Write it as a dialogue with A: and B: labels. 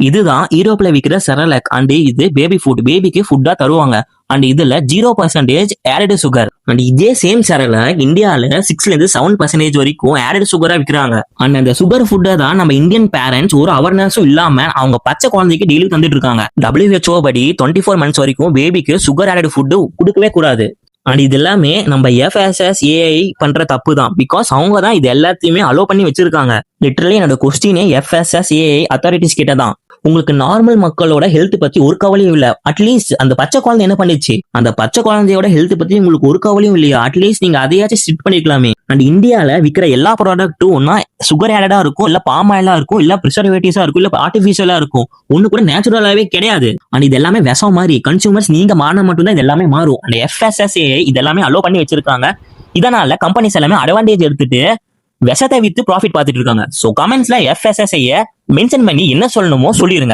A: இதுதான் யூரோப்ல விற்கிற Cerelac and இது பேபி ஃபுட், பேபிக்கு ஃபுட்டா தருவாங்க. அண்ட் இதுல 0% ஆடட் சுகர். அண்ட் இதே சேம் செரலாக் இந்தியால 6ல இருந்து 7% வரைக்கும் ஆடட் சுகரா விற்கிறாங்க. அண்ட் அந்த சுகர் ஃபுட்டை தான் நம்ம இந்தியன் பேரண்ட்ஸ் ஒரு அவேர்னஸும் இல்லாம அவங்க பச்சை குழந்தைக்கு டெய்லி தந்துட்டு இருக்காங்க. WHO படி 24 மந்த்ஸ் வரைக்கும் பேபிக்கு சுகர் ஆடட் ஃபுட் கொடுக்கவே கூடாது. அண்ட் இது எல்லாமே நம்ம FSSAI பண்ற தப்பு தான். பிகாஸ் அவங்க தான் இது எல்லாத்தையுமே அலோ பண்ணி வச்சிருக்காங்க. லிட்டரலி என்னோட கொஸ்டினே FSSAI அத்தாரிட்டிஸ் கிட்ட தான். உங்களுக்கு நார்மல் மக்களோட ஹெல்த் பத்தி ஒரு கவலையும் இல்ல. அட்லீஸ்ட் அந்த பச்சை குழந்தை என்ன பண்ணிச்சு, அந்த பச்சை குழந்தையோட ஹெல்த் பத்தி உங்களுக்கு ஒரு கவலையும் இல்லையா? அட்லீஸ்ட் நீங்க அதையாச்சும் ஸ்ட்ரிக்ட் பண்ணிக்கலாமே. அண்ட் இந்தியால விற்கிற எல்லா ப்ராடக்ட்டும் ஒன்னா சுகர் ஆடடா இருக்கும், இல்ல பாம் ஆயிலா இருக்கும், இல்ல ப்ரிசர்வேட்டிவ்ஸா இருக்கும், இல்ல ஆர்டிபிஷியலா இருக்கும். ஒண்ணு கூட நேச்சுரலாவே கிடையாது. அண்ட் இது எல்லாமே விஷம் மாதிரி. கன்சூமர்ஸ் நீங்க மாறினா மட்டும்தான் இது எல்லாமே மாறும். அண்ட் FSSAI இது எல்லாமே அலோ பண்ணி வச்சிருக்காங்க. இதனால கம்பெனிஸ் எல்லாமே அட்வான்டேஜ் எடுத்துட்டு விஷத்தை வித்து ப்ராஃபிட் பார்த்துட்டு இருக்காங்க. சோ கமெண்ட்ஸ்ல FSSAI மென்ஷன் பண்ணி என்ன சொல்லணுமோ சொல்லிருங்க.